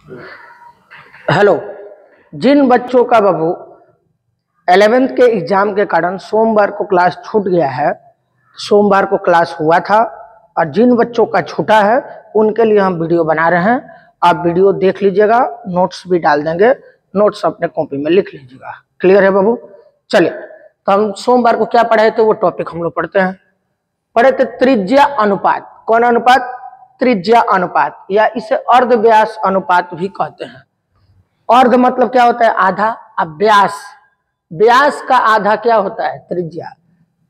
Hello. जिन बच्चों का बाबू 11th के एग्जाम के कारण सोमवार को क्लास छूट गया है, सोमवार को क्लास हुआ था, और जिन बच्चों का छूटा है उनके लिए हम वीडियो बना रहे हैं। आप वीडियो देख लीजिएगा, नोट्स भी डाल देंगे, नोट्स अपने कॉपी में लिख लीजिएगा। क्लियर है बाबू? चलिए, तो हम सोमवार को क्या पढ़ाए थे वो टॉपिक हम लोग पढ़ते हैं। पढ़े थे त्रिज्या अनुपात। कौन अनुपात? त्रिज्या अनुपात, या इसे अर्ध व्यास अनुपात भी कहते हैं। अर्ध मतलब क्या होता है? आधा। अब व्यास, व्यास का आधा क्या होता है? त्रिज्या।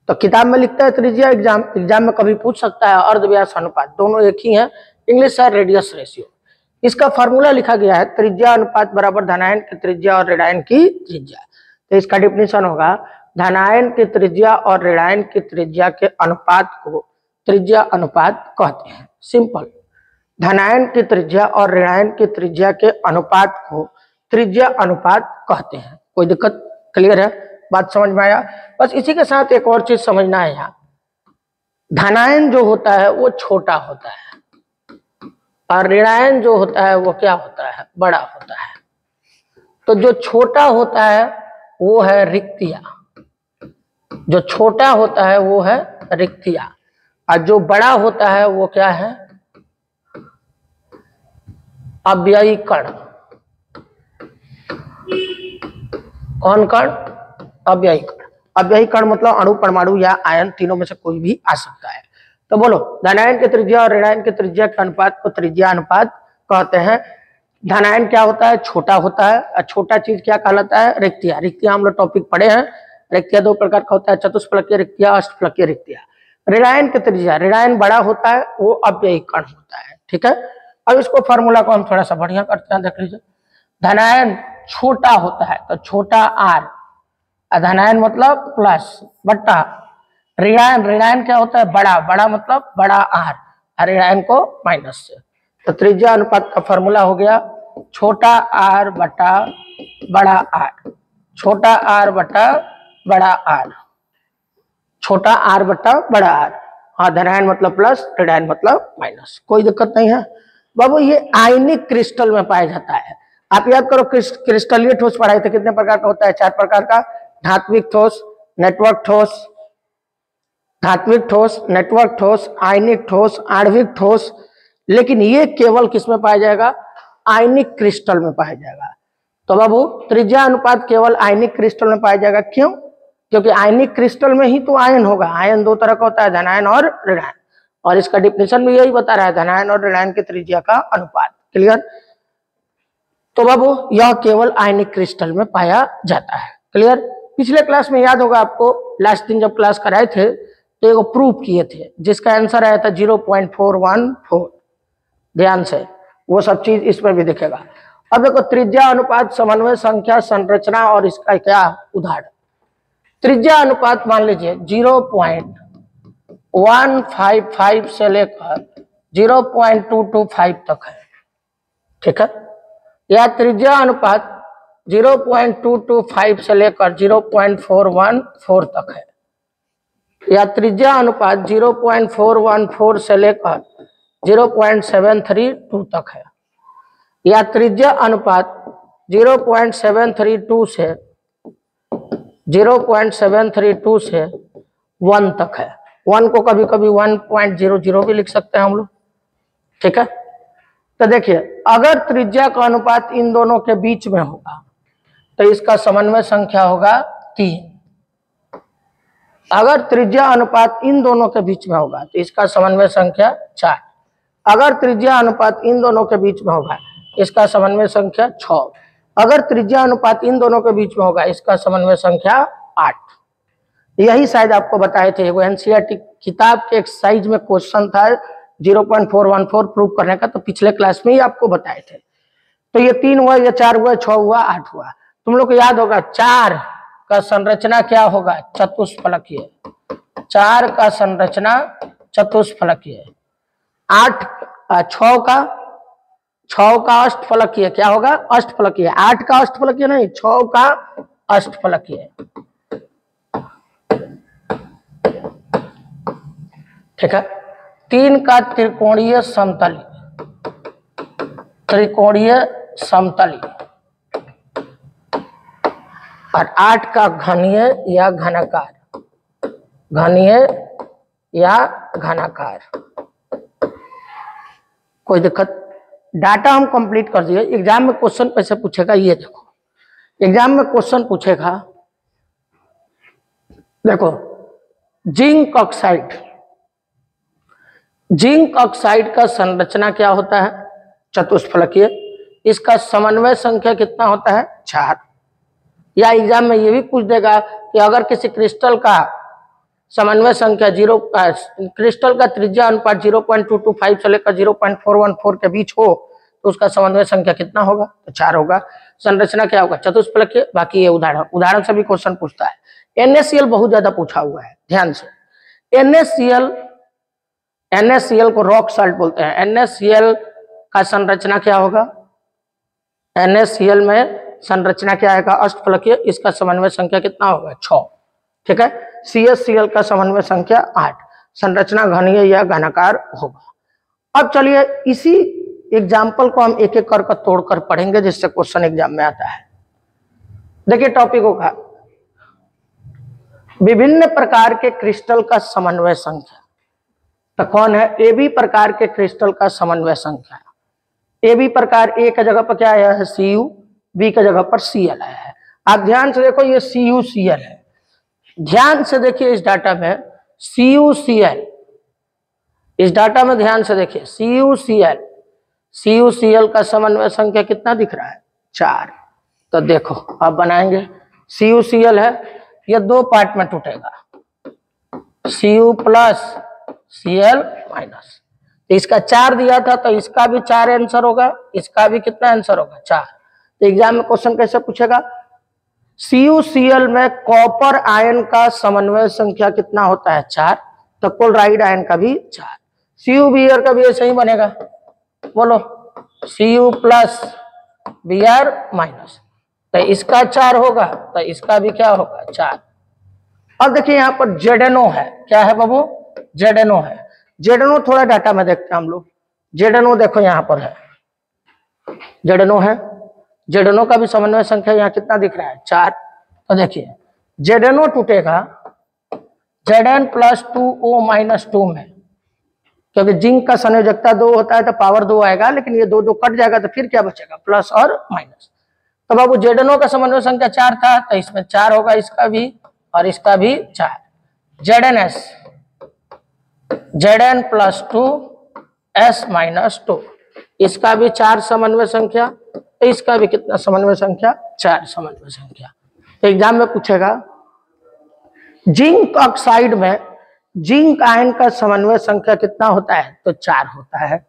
तो किताब में लिखता है त्रिज्या, एग्जाम में कभी पूछ सकता है अर्ध व्यास अनुपात, दोनों एक ही है, इंग्लिश है रेडियस रेशियो। इसका फॉर्मूला लिखा गया है त्रिज्या अनुपात बराबर धनायन की त्रिज्या और ऋणायन की त्रिज्या। तो इसका डिफिनेशन होगा धनायन की त्रिज्या और ऋणायन की त्रिज्या के अनुपात को त्रिज्या अनुपात कहते हैं। सिंपल, धनायन की त्रिज्या और ऋणायन की त्रिज्या के अनुपात को त्रिज्या अनुपात कहते हैं। कोई दिक्कत? क्लियर है? बात समझ में आया? बस इसी के साथ एक और चीज समझना है, यहाँ धनायन जो होता है वो छोटा होता है और ऋणायन जो होता है वो क्या होता है? बड़ा होता है। तो जो छोटा होता है वो है रिक्तिया, जो छोटा होता है वो है रिक्तिया, और जो बड़ा होता है वो क्या है? अव्ययी कण। कौन कण? अव्ययी कण। अव्ययी कण मतलब अणु, परमाणु या आयन, तीनों में से कोई भी आ सकता है। तो बोलो, धनायन की त्रिज्या और ऋणायन की त्रिज्या के अनुपात को त्रिज्या अनुपात कहते हैं। धनायन क्या होता है? छोटा होता है, और छोटा चीज क्या कहलाता है? रिक्तिया। रिक्तिया हम लोग टॉपिक पढ़े हैं। रिक्तिया दो प्रकार का होता है, चतुष्फलकीय रिक्तिया, अष्टफलकीय रिक्तिया। ऋणायन की त्रिज्या, ऋणायन बड़ा होता है, वो अव्ययी कण होता है। ठीक है, अब इसको फॉर्मूला को हम थोड़ा सा बढ़िया करते हैं, देख लीजिए। धनायन छोटा होता है तो छोटा आर, धनायन मतलब प्लस बट्टा ऋणायन, ऋणायन क्या होता है? बड़ा, बड़ा मतलब बड़ा आर, ऋणायन को माइनस से। तो त्रिज्या अनुपात का फॉर्मूला हो गया छोटा आर बटा बड़ा आर, छोटा आर बटा बड़ा आर, छोटा आर बटा बड़ा आर। हाँ, धनायन मतलब प्लस, ऋणायन मतलब माइनस। कोई दिक्कत नहीं है बाबू। ये आयनिक क्रिस्टल में पाया जाता है। आप याद करो, क्रिस्टलीय ठोस पढ़ाए थे, कितने प्रकार का होता है? 4 प्रकार का। धात्विक ठोस, नेटवर्क ठोस, धात्विक ठोस, नेटवर्क ठोस, आयनिक ठोस, आणविक ठोस। लेकिन ये केवल किस में पाया जाएगा? आयनिक क्रिस्टल में पाया जाएगा। तो बाबू त्रिज्या अनुपात केवल आयनिक क्रिस्टल में पाया जाएगा। क्यों? क्योंकि आयनिक क्रिस्टल में ही तो आयन होगा। आयन दो तरह का होता है, धनायन और ऋणायन, और इसका डिफिनेशन भी यही बता रहा है, धनायन और ऋणायन की त्रिज्या का अनुपात। क्लियर? तो बाबू यह केवल आयनिक क्रिस्टल में पाया जाता है। क्लियर? पिछले क्लास में याद होगा आपको, लास्ट दिन जब क्लास कराए थे तो एक प्रूफ किए थे जिसका आंसर आया था 0.414। ध्यान से वो सब चीज इसमें भी दिखेगा। अब देखो, त्रिज्या अनुपात, समन्वय संख्या, संरचना और इसका क्या उदाहरण। त्रिज्या अनुपात मान लीजिए 0.155 से लेकर 0.225 तक है। ठीक है? या त्रिज्या अनुपात 0.225 से लेकर 0.414 तक है, या त्रिज्या अनुपात 0.414 से लेकर 0.732 तक है, या त्रिज्या अनुपात 0.732 से 1 तक है। 1 को कभी कभी 1.00 भी लिख सकते हैं हम लोग। ठीक है? तो देखिए, अगर त्रिज्या का अनुपात इन दोनों के बीच में होगा तो इसका समन्वय संख्या होगा 3। अगर त्रिज्या अनुपात इन दोनों के बीच में होगा तो इसका समन्वय संख्या 4। अगर त्रिज्या अनुपात इन दोनों के बीच में होगा इसका समन्वय संख्या 6। अगर त्रिज्या अनुपात इन दोनों के बीच में होगा इसका समन्वय संख्या 8। यही शायद आपको बताए थे, वो एनसीईआरटी किताब के एक्सरसाइज में क्वेश्चन था 0.414 प्रूव करने का, तो पिछले क्लास में ही आपको बताए थे। तो ये 3 हुआ, या 4 हुआ, 6 हुआ, 8 हुआ। तुम लोग को याद होगा 4 का संरचना क्या होगा? चतुष्फलकीय। 4 का संरचना चतुष्फलकीय। 6 का अष्टफलकीय क्या होगा? अष्टफलकीय। 8 का अष्टफलकीय नहीं, 6 का अष्टफलकीय। ठीक है? 3 का त्रिकोणीय समतल, त्रिकोणीय समतलीय और 8 का घनीय या घनाकार, घनीय या घनाकार। कोई दिक्कत? डाटा हम कंप्लीट कर दिए। एग्जाम में क्वेश्चन कैसे पूछेगा ये देखो, एग्जाम में क्वेश्चन पूछेगा, देखो जिंक ऑक्साइड, जिंक ऑक्साइड का संरचना क्या होता है? चतुष्फलकीय। इसका समन्वय संख्या कितना होता है? 4। या एग्जाम में ये भी पूछ देगा कि अगर किसी क्रिस्टल का समन्वय संख्या क्रिस्टल का त्रिज्या अनुपात 0.225 से लेकर 0.414 के बीच हो तो उसका समन्वय संख्या कितना होगा? तो 4 होगा। संरचना क्या होगा? चतुष्फलकीय। बाकी ये उदाहरण से भी क्वेश्चन पूछता है। NaCl बहुत ज्यादा पूछा हुआ है, ध्यान से। NaCl को रॉक साल्ट बोलते हैं। NaCl का संरचना क्या होगा? NaCl में संरचना क्या आएगा? अष्टफलकीय। इसका समन्वय संख्या कितना होगा? 6। ठीक है। CaCl का समन्वय संख्या 8। संरचना घनीय या घनाकार होगा। अब चलिए इसी एग्जाम्पल को हम एक एक कर तोड़कर पढ़ेंगे जिससे क्वेश्चन एग्जाम में आता है। देखिए टॉपिक होगा विभिन्न प्रकार के क्रिस्टल का समन्वय संख्या। तो कौन है? AB प्रकार के क्रिस्टल का समन्वय संख्या। AB प्रकार A की जगह पर क्या आया है? Cu। B की जगह पर Cl आया है। आप ध्यान से देखो ये CuCl है। ध्यान से देखिए इस डाटा में CuCl, इस डाटा में ध्यान से देखिए CuCl का समन्वय संख्या कितना दिख रहा है? 4। तो देखो अब बनाएंगे। CuCl है, ये 2 पार्ट में टूटेगा, Cu प्लस Cl माइनस। इसका 4 दिया था तो इसका भी 4 आंसर होगा, इसका भी कितना आंसर होगा? 4। तो एग्जाम में क्वेश्चन कैसे पूछेगा? CuCl में कॉपर आयन का समन्वय संख्या कितना होता है? 4। तो क्लोराइड आयन का भी 4। CuBr का भी ऐसे ही बनेगा, बोलो Cu प्लस Br माइनस। तो इसका 4 होगा तो इसका भी क्या होगा? 4। अब देखिए यहाँ पर ZNO है। क्या है बाबू? ZNO है। ZNO थोड़ा डाटा में देखते हैं हम लोग। ZNO देखो यहाँ पर है, ZNO है। ZNO का भी समन्वय संख्या यहाँ कितना दिख रहा है? 4। तो देखिए ZNO टूटेगा Zn प्लस 2O माइनस 2 में, क्योंकि जिंक का संयोजकता 2 होता है तो पावर 2 आएगा, लेकिन ये 2 कट जाएगा तो फिर क्या बचेगा? प्लस और माइनस। तो बाबू ZNO का समन्वय संख्या 4 था तो इसमें 4 होगा, इसका भी और इसका भी 4। ZnS, Zn plus 2 S minus 2, इसका भी 4 समन्वय संख्या, तो इसका भी कितना समन्वय संख्या? 4 समन्वय संख्या। तो एग्जाम में पूछेगा जिंक ऑक्साइड में जिंक आयन का समन्वय संख्या कितना होता है? तो 4 होता है।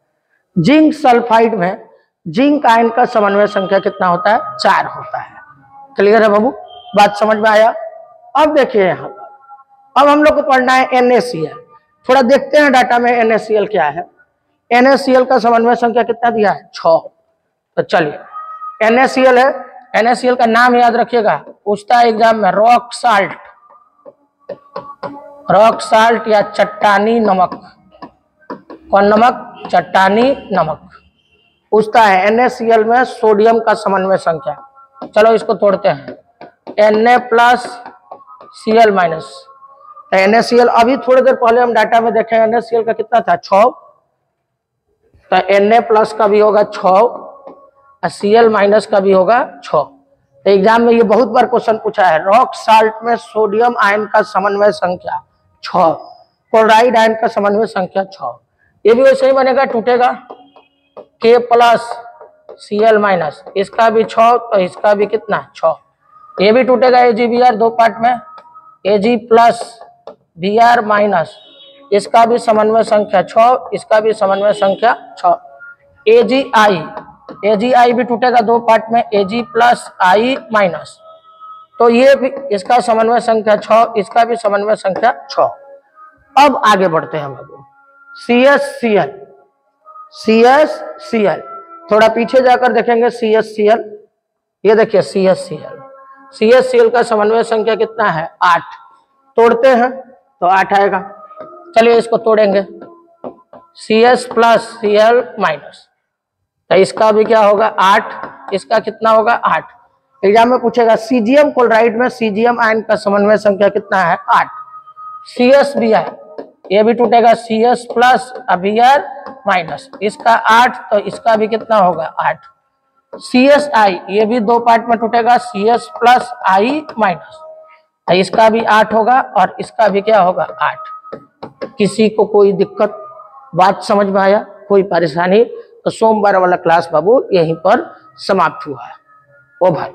जिंक सल्फाइड में जिंक आयन का समन्वय संख्या कितना होता है? 4 होता है। क्लियर है बाबू? बात समझ में आया? अब देखिए यहाँ पर अब हम लोग को पढ़ना है NaCl। थोड़ा देखते हैं डाटा में NaCl क्या है। NaCl का समन्वय संख्या कितना दिया है? 6। तो चलिए NaCl है, NaCl का नाम याद रखिएगा, पूछता है एग्जाम में। रॉक साल्ट, रॉक साल्ट या चट्टानी नमक। कौन नमक? चट्टानी नमक। पूछता है NaCl में सोडियम का समन्वय संख्या। चलो इसको तोड़ते हैं। Na plus Cl minus. NaCl अभी थोड़ी देर पहले हम डाटा में देखे NaCl का कितना था? 6। तो Na प्लस का भी होगा 6 और Cl माइनस का भी होगा 6। तो एग्जाम में ये बहुत बार क्वेश्चन पूछा है। रॉक साल्ट में सोडियम आयन का समन्वय संख्या 6, क्लोराइड आयन का समन्वय संख्या 6। ये भी वैसे ही बनेगा, टूटेगा K प्लस Cl माइनस, इसका भी 6 तो इसका भी कितना? 6। ये भी टूटेगा AgBr 2 पार्ट में, Ag प्लस Br माइनस, इसका भी समन्वय संख्या 6, इसका भी समन्वय संख्या 6। AgI भी टूटेगा 2 पार्ट में, Ag प्लस I माइनस, तो ये भी इसका समन्वय संख्या 6, इसका भी समन्वय संख्या 6। अब आगे बढ़ते हैं हम लोग। CSCl थोड़ा पीछे जाकर देखेंगे। CSCl, ये देखिए CSCl का समन्वय संख्या कितना है? 8। तोड़ते हैं तो 8 आएगा। चलिए इसको तोड़ेंगे। CS प्लस Cl माइनस, तो इसका भी क्या होगा 8, इसका कितना होगा 8। एग्जाम में पूछेगा सीजियम क्लोराइड में सीजियम आयन का समन्वय संख्या कितना है 8। CS भी है, ये भी टूटेगा CS प्लस अभी यार माइनस, इसका 8 तो इसका भी कितना होगा 8। CSI ये भी दो पार्ट में टूटेगा, CS प्लस I माइनस, तो इसका भी 8 होगा और इसका भी क्या होगा 8। किसी को कोई दिक्कत, बात समझ में आया, कोई परेशानी? तो सोमवार वाला क्लास बाबू यहीं पर समाप्त हुआ है। ओ भाई